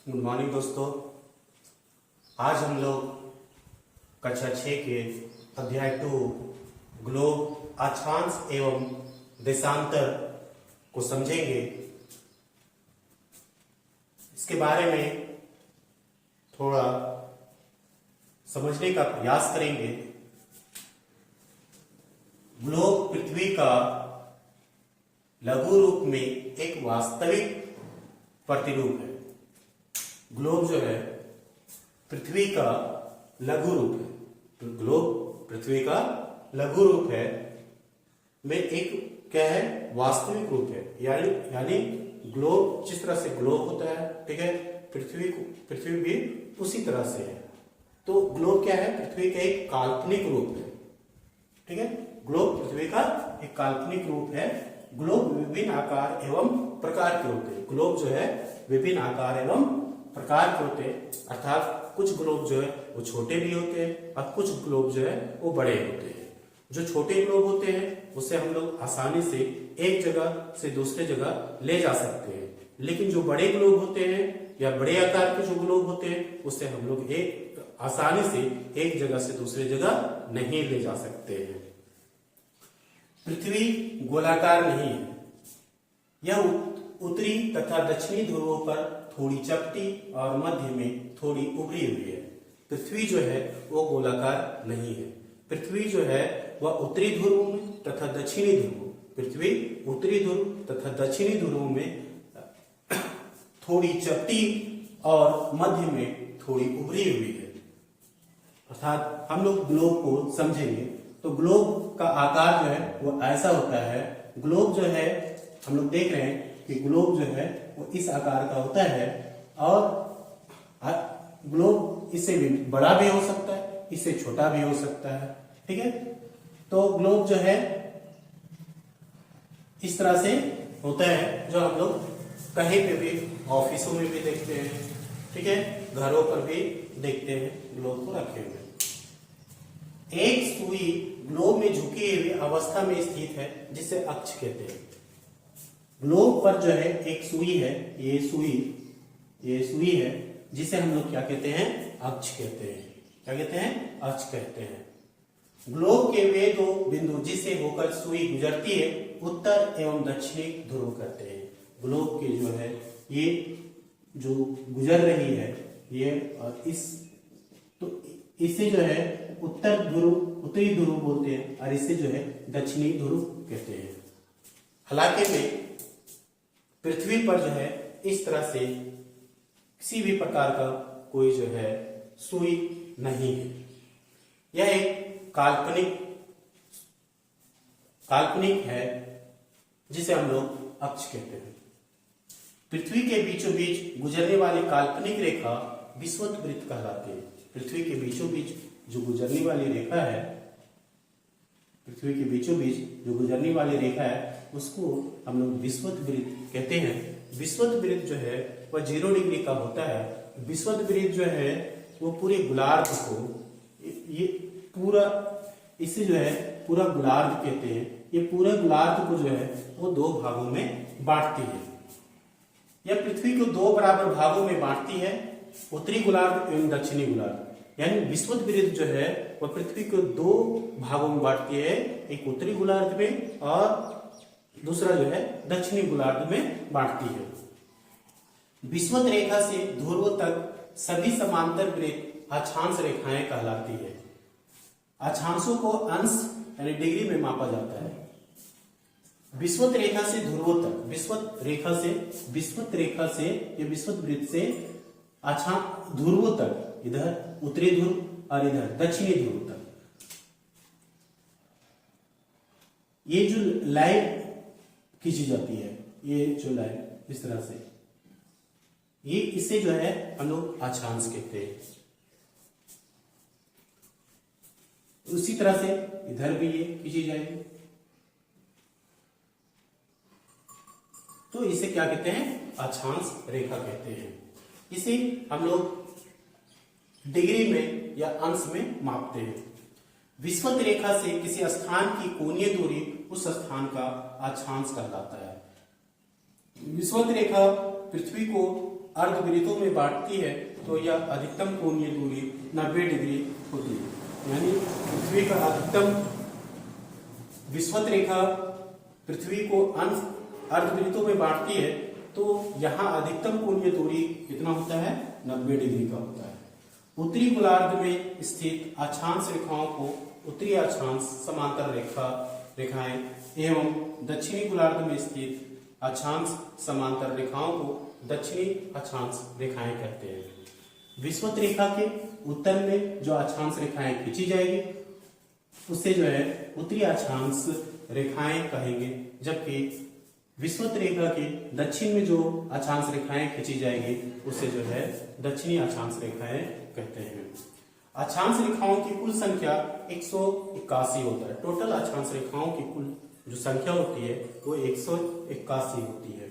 Good morning दोस्तों। आज हम लोग कक्षा 6 के अध्याय 2 ग्लोब अक्षांश एवं देशांतर को समझेंगे। इसके बारे में थोड़ा समझने का प्रयास करेंगे। ग्लोब पृथ्वी का लघु रूप में एक वास्तविक प्रतिरूप है। ग्लोब जो है पृथ्वी का लघु रूप है। तो ग्लोब पृथ्वी का लघु रूप है में एक क्या है, वास्तविक रूप है। यानी ग्लोब जिस तरह से ग्लोब होता है, ठीक है, पृथ्वी भी उसी तरह से है। तो ग्लोब क्या है, पृथ्वी का एक काल्पनिक रूप है। ठीक है, ग्लोब पृथ्वी का एक काल्पनिक रूप है। ग्लोब विभिन्न आकार एवं प्रकार के होते हैं। ग्लोब जो है विभिन्न आकार एवं प्रकार के होते हैं, अर्थात कुछ ग्लोब जो है वो छोटे भी होते हैं और कुछ ग्लोब जो है वो बड़े होते हैं। जो छोटे ग्लोब होते हैं उसे हम लोग आसानी से एक जगह से दूसरे जगह ले जा सकते हैं, लेकिन जो बड़े ग्लोब होते हैं या बड़े आकार के जो ग्लोब होते हैं उसे हम लोग एक आसानी से एक जगह से दूसरे जगह नहीं ले जा सकते हैं। पृथ्वी गोलाकार नहीं है। यह उत्तरी तथा दक्षिणी ध्रुवों पर थोड़ी चपटी और मध्य में थोड़ी उभरी हुई है। पृथ्वी जो है वो गोलाकार नहीं है। पृथ्वी जो है वह उत्तरी ध्रुव में तथा दक्षिणी ध्रुव, पृथ्वी उत्तरी ध्रुव तथा दक्षिणी ध्रुव में थोड़ी चपटी और मध्य में थोड़ी उभरी हुई है। अर्थात हम लोग ग्लोब को समझेंगे तो ग्लोब का आकार जो है वो ऐसा होता है। ग्लोब जो है हम लोग देख रहे हैं कि ग्लोब जो है वो इस आकार का होता है और ग्लोब इससे भी बड़ा भी हो सकता है, इससे छोटा भी हो सकता है। ठीक है, तो ग्लोब जो है इस तरह से होता है, जो हम लोग कहीं पे भी ऑफिसों में भी देखते हैं, ठीक है, घरों पर भी देखते हैं ग्लोब को रखे हुए। एक सुई ग्लोब में झुकी हुई अवस्था में स्थित है जिसे अक्ष कहते हैं। ग्लोब पर जो है एक सुई है, ये सुई है जिसे हम लोग क्या कहते हैं, अक्ष कहते हैं। क्या कहते हैं, अक्ष कहते हैं। ग्लोब के वे दो बिंदु जिसे होकर सुई गुजरती है उत्तर एवं दक्षिणी ध्रुव कहते हैं। ग्लोब के जो है ये जो गुजर रही है ये और इस, तो इसे जो है उत्तरी ध्रुव बोलते हैं और इसे जो है दक्षिणी ध्रुव कहते हैं। हालांकि में पृथ्वी पर जो है इस तरह से किसी भी प्रकार का कोई जो है सुई नहीं है। यह एक काल्पनिक है जिसे हम लोग अक्ष कहते हैं। पृथ्वी के बीचों बीच गुजरने वाली काल्पनिक रेखा विषुवत वृत्त कहलाती है। पृथ्वी के बीचों बीच जो गुजरने वाली रेखा है, पृथ्वी के बीचों बीच जो गुजरने वाली रेखा है उसको हम लोग विषुवत वृत्त कहते हैं। विषुवत वृत्त जो है वह 0 डिग्री का होता है। विषुवत वृत्त जो है वो पूरे गोलार्ध को, ये पूरा, इसे जो है पूरा गोलार्ध कहते हैं। ये पूरे गोलार्ध को जो है वो 2 भागों में बांटती है। यह पृथ्वी को 2 बराबर भागों में बांटती है, उत्तरी गोलार्ध एवं दक्षिणी गोलार्ध। यानी विषुवत वृत्त जो है वह पृथ्वी को 2 भागों में बांटती है, एक उत्तरी गोलार्ध में और दूसरा जो है दक्षिणी गोलार्ध में बांटती है। विषुवत रेखा से ध्रुव तक सभी समांतर वृत्त अक्षांश रेखाएं कहलाती है। अक्षांशों को अंश यानी डिग्री में मापा जाता है। विषुवत रेखा से ध्रुव तक, विषुवत वृत्त से ध्रुव तक, इधर उत्तरी ध्रुव और इधर दक्षिणी ध्रुव तक, ये जो लाइन खींची जाती है, ये जो लाइन इस तरह से, ये इसे जो है हम लोग अक्षांश कहते हैं। उसी तरह से इधर भी ये खींची जाएगी, तो इसे क्या कहते हैं, अक्षांश रेखा कहते हैं। इसे हम लोग डिग्री में या अंश में मापते हैं। विषुवत रेखा से किसी स्थान की कोणीय दूरी उस स्थान का अक्षांश कहलाता है। विषुवत रेखा पृथ्वी को अर्धवृत्तों में बांटती है तो यह अधिकतम कोणीय दूरी 90 डिग्री होती है। यानी पृथ्वी का अधिकतम विषुवत रेखा पृथ्वी को अर्धवृत्तों में बांटती है तो यहाँ अधिकतम कोणीय दूरी कितना होता है, 90 डिग्री का होता है। उत्तरी गोलार्ध में स्थित अक्षांश रेखाओं को उत्तरी अक्षांश समांतर रेखाएं एवं दक्षिणी गोलार्ध में स्थित अक्षांश समांतर रेखाओं को दक्षिणी अक्षांश रेखाएं कहते हैं। विषुवत रेखा के उत्तर में जो अक्षांश रेखाएं खींची जाएगी उससे जो है उत्तरी अक्षांश रेखाएं कहेंगे, जबकि विषुवत रेखा के दक्षिण में जो अक्षांश रेखाएं खींची जाएगी उससे जो है दक्षिणी अक्षांश रेखाएं कहते हैं। अक्षांश रेखाओं की कुल संख्या 181 होता है। टोटल अक्षांश रेखाओं की कुल जो संख्या होती है वो 181 होती है।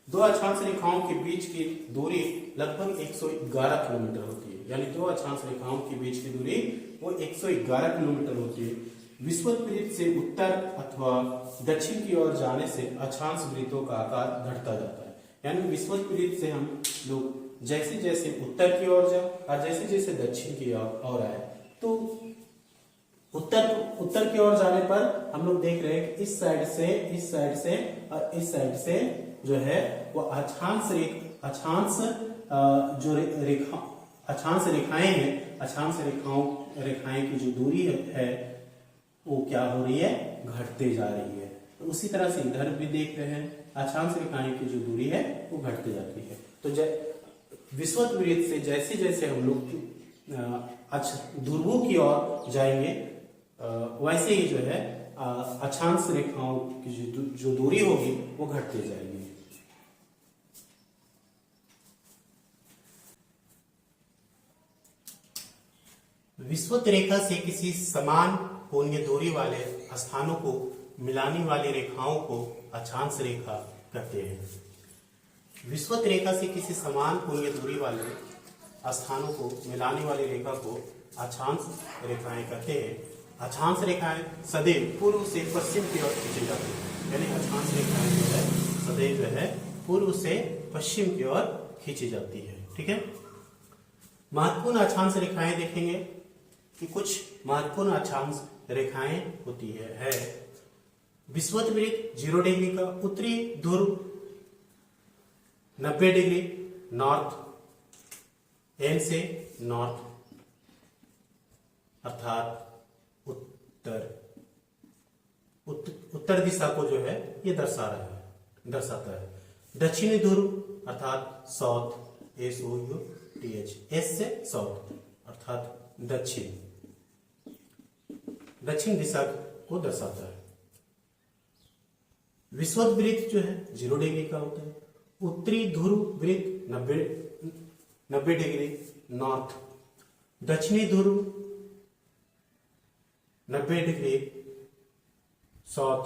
दो अक्षांश रेखाओं के बीच की दूरी लगभग 111 किलोमीटर होती है। यानी दो अक्षांश रेखाओं के बीच की दूरी वो 111 किलोमीटर होती है। विषुवत वृत्त से उत्तर अथवा दक्षिण की ओर जाने से अक्षांश वृत्तों का आकार घटता जाता है। यानी विषुवत वृत्त से हम लोग जैसे जैसे उत्तर की ओर जाए और जैसे जैसे दक्षिण की ओर आए तो उत्तर की ओर जाने पर हम लोग देख रहे हैं कि इस साइड से और इस साइड से जो है वो अक्षांश रेखाएं हैं, रेखाएं की जो दूरी है वो क्या हो रही है, घटते जा रही है। तो उसी तरह से इधर भी देख रहे हैं अक्षांश रेखाएं की जो दूरी है वो घटती जाती है। तो विषुवत वृत्त से जैसे जैसे हम लोग ध्रुवों की ओर जाएंगे वैसे ही जो है अक्षांश रेखाओं की जो दूरी होगी वो घटती जाएगी। विषुवत रेखा से किसी समान कोणीय दूरी वाले स्थानों को मिलाने वाली रेखाओं को अक्षांश रेखा कहते हैं। विषुवत रेखा से किसी समान कोणीय दूरी वाले स्थानों को मिलाने वाली रेखा को अक्षांश रेखाएं कहते हैं। अक्षांश रेखाएं सदैव पूर्व से पश्चिम की ओर खींची जाती है। यानी अक्षांश रेखाएं जो है सदैव जो है पूर्व से पश्चिम की ओर खींची जाती है। ठीक है, महत्वपूर्ण अक्षांश रेखाएं देखेंगे कि कुछ महत्वपूर्ण अक्षांश रेखाएं होती है। विषुवत वृत्त 0 डिग्री का, उत्तरी ध्रुव 90 डिग्री नॉर्थ एन से नॉर्थ अर्थात उत्तर दिशा को जो है ये दर्शाता है। दक्षिणी ध्रुव अर्थात साउथ SOUTH एस से साउथ अर्थात दक्षिण दिशा को दर्शाता है। विषुवत वृत्त जो है 0 डिग्री का होता है। उत्तरी ध्रुव वृत्त 90 डिग्री नॉर्थ, दक्षिणी ध्रुव 90 डिग्री साउथ।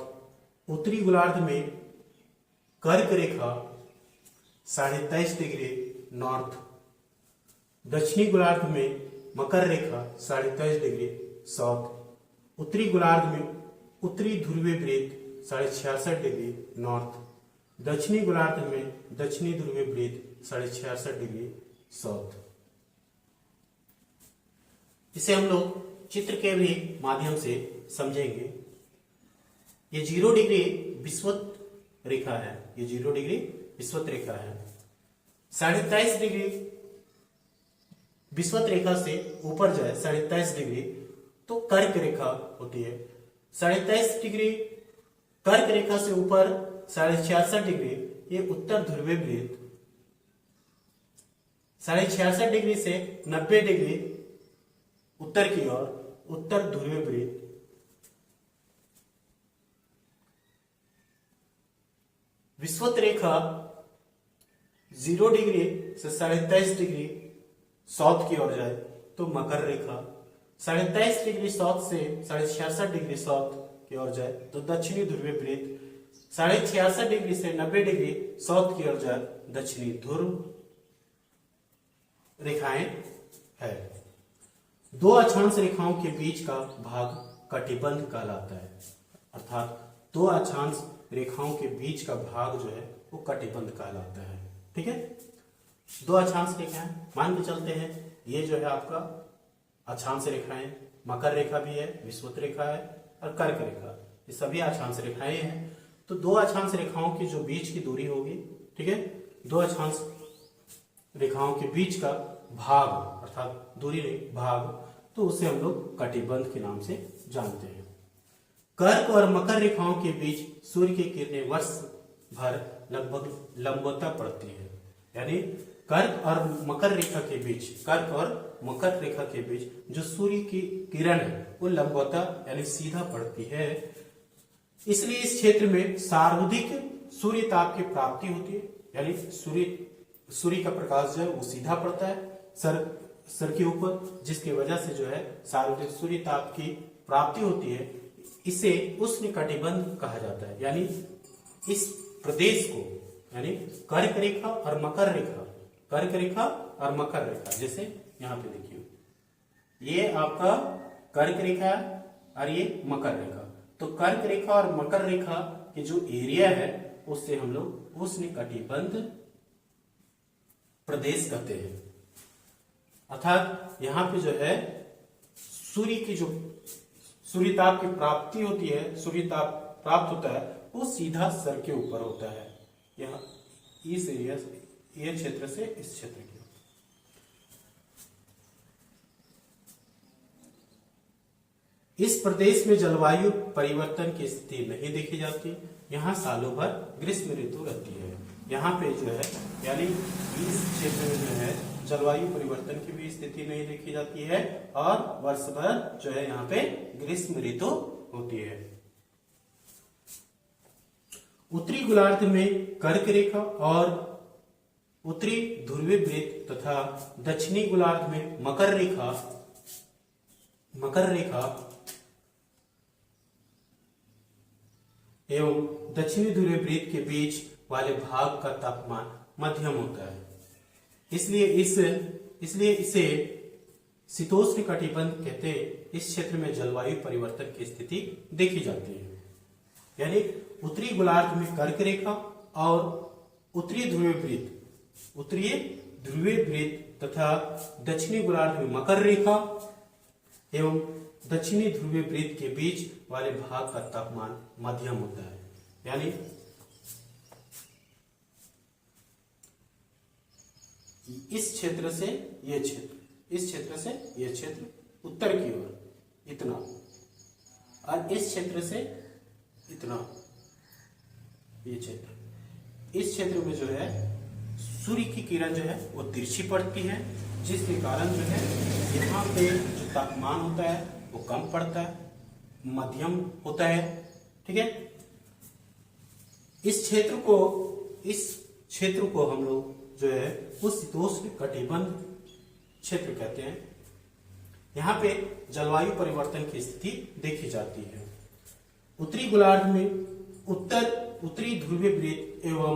उत्तरी गोलार्ध में कर्क रेखा 23.5 डिग्री नॉर्थ, दक्षिणी गोलार्ध में मकर रेखा 23.5 डिग्री साउथ। उत्तरी गोलार्ध में उत्तरी ध्रुवीय वृत्त 66.5 डिग्री नॉर्थ, दक्षिणी गोलार्ध में दक्षिणी ध्रुवीय वृत्त 66.5 डिग्री साउथ। इसे हम लोग चित्र के भी माध्यम से समझेंगे। ये 0 डिग्री विषुवत रेखा है, ये 0 डिग्री विषुवत रेखा है। 23.5 डिग्री विषुवत रेखा से ऊपर जाए 23.5 डिग्री तो कर्क रेखा होती है। 23.5 डिग्री कर्क रेखा से ऊपर 66.5 डिग्री ये उत्तर ध्रुवीय वृत्त। 66.5 डिग्री से 90 डिग्री उत्तर की ओर उत्तर ध्रुवीय वृत्त। विषुवत रेखा 0 डिग्री से 23.5 डिग्री साउथ की ओर जाए तो मकर रेखा। 23.5 डिग्री साउथ से 66.5 डिग्री साउथ की ओर जाए तो दक्षिणी ध्रुवीय वृत्त। 66.5 डिग्री से 90 डिग्री साउथ की ओर जाए दक्षिणी ध्रुव रेखाएं है। दो अक्षांश रेखाओं के बीच का भाग कटिबंध कहलाता है। अर्थात दो अक्षांश रेखाओं के बीच का भाग जो है वो कटिबंध कहलाता है। ठीक है, दो अक्षांश रेखाएं मान के चलते हैं, ये जो है आपका अक्षांश रेखाएं, मकर रेखा भी है, विषुवत रेखा है और कर्क रेखा, ये सभी अक्षांश रेखाएं हैं। तो दो अक्षांश रेखाओं की जो बीच की दूरी होगी, ठीक है, दो अक्षांश रेखाओं के बीच का भाग अर्थात दूरी भाग, तो उसे हम लोग कटिबंध के नाम से जानते हैं। कर्क और मकर रेखाओं के बीच सूर्य की किरणें वर्ष भर लगभग लंबवता पड़ती है, यानी कर्क और मकर रेखा के बीच, कर्क और मकर रेखा के बीच जो सूर्य की किरण है वो लंबवता यानी सीधा पड़ती है। इसलिए इस क्षेत्र में सर्वाधिक सूर्य ताप की प्राप्ति होती है, यानी सूर्य का प्रकाश जो है वो सीधा पड़ता है सर के ऊपर, जिसकी वजह से जो है सर्वाधिक सूर्य ताप की प्राप्ति होती है। इसे उष्ण कटिबंध कहा जाता है, यानी इस प्रदेश को, यानी कर्क रेखा और मकर रेखा, कर्क रेखा और मकर रेखा, जैसे यहाँ पे देखिए ये आपका कर्क रेखा और ये मकर रेखा, तो कर्क रेखा और मकर रेखा के जो एरिया है उससे हम लोग उष्ण कटिबंध प्रदेश कहते हैं। अर्थात यहाँ पे जो है सूर्य की जो सूर्य ताप की प्राप्ति होती है, सूर्य ताप प्राप्त होता है वो सीधा सर के ऊपर होता है, यहाँ इस एरिया से, ये क्षेत्र से इस क्षेत्र की। इस प्रदेश में जलवायु परिवर्तन की स्थिति नहीं देखी जाती, यहाँ सालों भर ग्रीष्म ऋतु रहती है। यहाँ पे जो है यानी इस क्षेत्र में जो है जलवायु परिवर्तन की भी स्थिति नहीं देखी जाती है और वर्ष भर जो है यहाँ पे ग्रीष्म ऋतु होती है। उत्तरी गोलार्ध में कर्क रेखा और उत्तरी ध्रुवीय वृत्त तथा दक्षिणी गोलार्ध में मकर रेखा एवं दक्षिणी ध्रुवीय वृत्त के बीच वाले भाग का तापमान मध्यम होता है। इसलिए इसे शीतोष्ण कटिबंध कहते हैं। इस क्षेत्र में जलवायु परिवर्तन की स्थिति देखी जाती है, यानी उत्तरी गोलार्ध में कर्क रेखा और उत्तरी ध्रुवीय वृत्त तथा दक्षिणी गोलार्ध में मकर रेखा एवं दक्षिणी ध्रुवीय वृत्त के बीच वाले भाग का तापमान मध्यम होता है, यानी इस क्षेत्र से ये क्षेत्र, इस क्षेत्र से ये क्षेत्र उत्तर की ओर इतना और इस क्षेत्र से इतना ये क्षेत्र, इस क्षेत्र में जो है सूर्य की किरण जो है वो तिरछी पड़ती है, जिसके कारण जो है यहाँ पे जो तापमान होता है वो कम पड़ता है, मध्यम होता है, ठीक है। इस क्षेत्र को हम लोग जो है वो शीतोष्ण कटिबंध क्षेत्र कहते हैं। यहाँ पे जलवायु परिवर्तन की स्थिति देखी जाती है। उत्तरी गोलार्ध में उत्तरी ध्रुवीय वृत्त एवं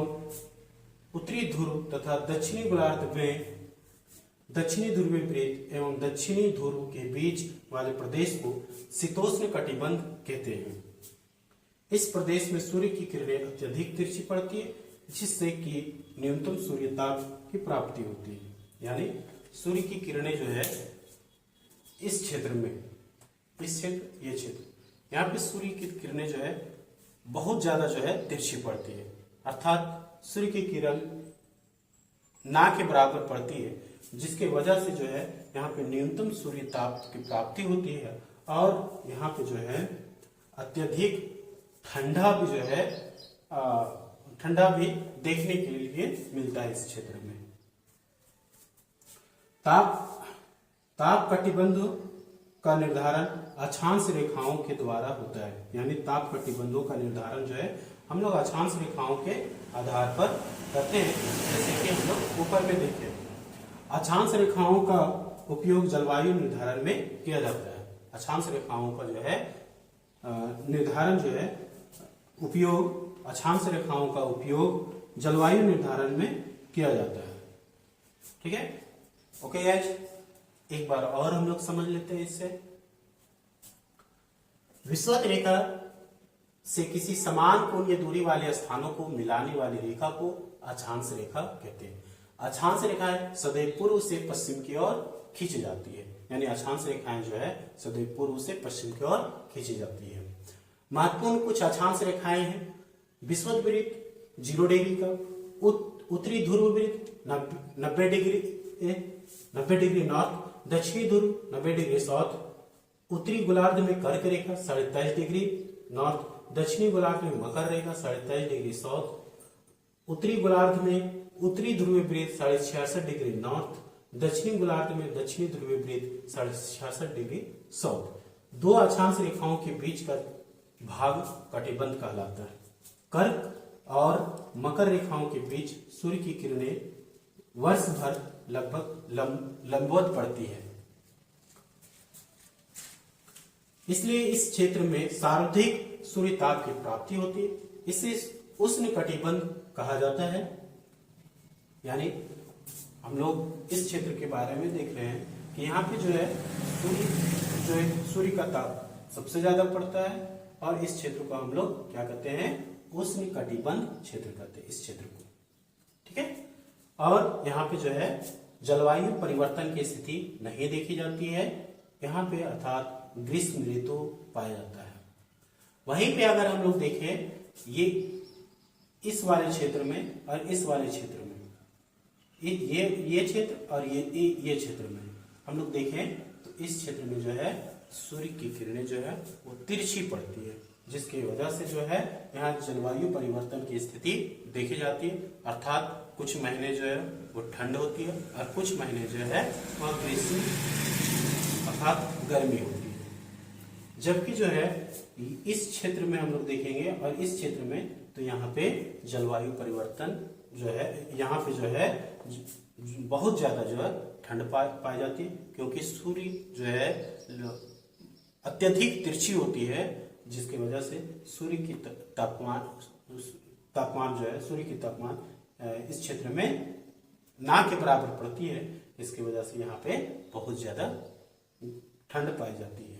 उत्तरी ध्रुव तथा दक्षिणी गोलार्ध में दक्षिणी ध्रुवीय वृत्त एवं दक्षिणी ध्रुव के बीच वाले प्रदेश को शीतोष्ण कटिबंध कहते हैं। इस प्रदेश में सूर्य की किरणें अत्यधिक तिरछी पड़ती है, जिससे कि न्यूनतम सूर्य ताप की प्राप्ति होती है, यानी सूर्य की किरणें जो है इस क्षेत्र में, इस क्षेत्र, ये क्षेत्र, यहाँ पे सूर्य की किरणें जो है बहुत ज्यादा जो है तिरछी पड़ती है, अर्थात सूर्य की किरण ना के बराबर पड़ती है, जिसके वजह से जो है यहाँ पे न्यूनतम सूर्य ताप की प्राप्ति होती है और यहाँ पे जो है अत्यधिक ठंडा भी जो है ठंडा भी देखने के लिए मिलता है इस क्षेत्र में। ताप कटिबंधों का निर्धारण अक्षांश रेखाओं के द्वारा होता है, यानी ताप कटिबंधों का निर्धारण जो है हम लोग अक्षांश रेखाओं के आधार पर करते हैं। जैसे कि हम लोग ऊपर में देखें, अक्षांश रेखाओं का उपयोग जलवायु निर्धारण में किया जाता है। अक्षांश रेखाओं का जो है निर्धारण जो है उपयोग, अक्षांश रेखाओं का उपयोग जलवायु निर्धारण में किया जाता है, ठीक है। ओके गाइस, एक बार और हम लोग समझ लेते हैं इससे। विषुवत रेखा से किसी समान कोणीय दूरी वाले स्थानों को मिलाने वाली रेखा को अक्षांश रेखा कहते हैं। अक्षांश रेखाएं सदैव पूर्व से पश्चिम की ओर खींची जाती है, यानी अक्षांश रेखाएं जो है सदैव पूर्व से पश्चिम की ओर खींची जाती है। महत्वपूर्ण कुछ अक्षांश रेखाएं हैं। विषुवत वृत्त 0 डिग्री का, उत्तरी ध्रुव वृत्त 90 डिग्री नॉर्थ, दक्षिणी ध्रुव 90 डिग्री साउथ, उत्तरी गोलार्ध में कर्क रेखा 23.5 डिग्री नॉर्थ, दक्षिणी गोलार्ध में मकर रेखा 23.5 डिग्री साउथ, उत्तरी गोलार्ध में उत्तरी ध्रुवीय वृत्त 66.5 डिग्री नॉर्थ, दक्षिणी गोलार्ध में दक्षिणी ध्रुवीय वृत्त 66.5 डिग्री साउथ। दो अक्षांश रेखाओं के बीच का भाग कटिबंध कहलाता है। कर्क और मकर रेखाओं के बीच सूर्य की किरणें वर्ष भर लगभग लंबवत पड़ती है, इसलिए इस क्षेत्र में सर्वाधिक सूर्य ताप की प्राप्ति होती है। इसे उष्ण कटिबंध कहा जाता है। यानी हम लोग इस क्षेत्र के बारे में देख रहे हैं कि यहाँ पे जो है सूर्य का ताप सबसे ज्यादा पड़ता है, और इस क्षेत्र को हम लोग क्या कहते हैं, उष्ण कटिबंध क्षेत्र कहते हैं इस क्षेत्र को। ठीक है। और यहाँ पे जो है जलवायु परिवर्तन की स्थिति नहीं देखी जाती है यहाँ पे, अर्थात ग्रीष्म ऋतु पाया जाता है। वहीं पे अगर हम लोग देखें ये इस वाले क्षेत्र में और इस वाले क्षेत्र में, ये क्षेत्र और ये क्षेत्र में हम लोग देखें तो इस क्षेत्र में जो है सूर्य की किरणें जो है वो तिरछी पड़ती है, जिसकी वजह से जो है यहाँ जलवायु परिवर्तन की स्थिति देखी जाती है। अर्थात कुछ महीने जो है वो ठंड होती है और कुछ महीने जो है वह ग्रीष्म अर्थात गर्मी होती है। जबकि जो है इस क्षेत्र में हम लोग देखेंगे और इस क्षेत्र में तो यहाँ पे जलवायु परिवर्तन जो है, यहाँ पे जो है बहुत ज्यादा जो है ठंड पाई जाती है, क्योंकि सूर्य जो है अत्यधिक तिरछी होती है, जिसकी वजह से सूर्य की तापमान जो है, सूर्य की तापमान इस क्षेत्र में ना के बराबर पड़ती है। इसकी वजह से यहाँ पे बहुत ज्यादा ठंड पाई जाती है।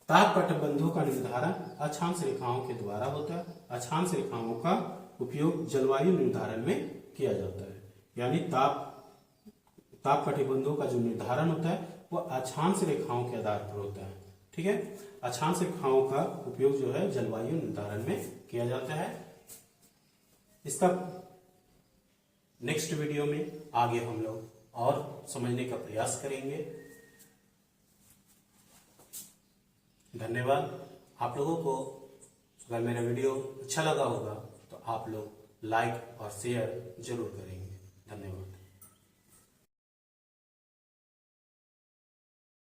ताप कटिबंधों का निर्धारण अक्षांश रेखाओं के द्वारा होता है। अक्षांश रेखाओं का उपयोग जलवायु निर्धारण में किया जाता है। यानी ताप कटिबंधों का जो निर्धारण होता है वो अक्षांश रेखाओं के आधार पर होता है। ठीक है। अक्षांश रेखाओं का उपयोग जो है जलवायु निर्धारण में किया जाता है। इसका नेक्स्ट वीडियो में आगे हम लोग और समझने का प्रयास करेंगे। धन्यवाद। आप लोगों को अगर मेरा वीडियो अच्छा लगा होगा तो आप लोग लाइक और शेयर जरूर करेंगे।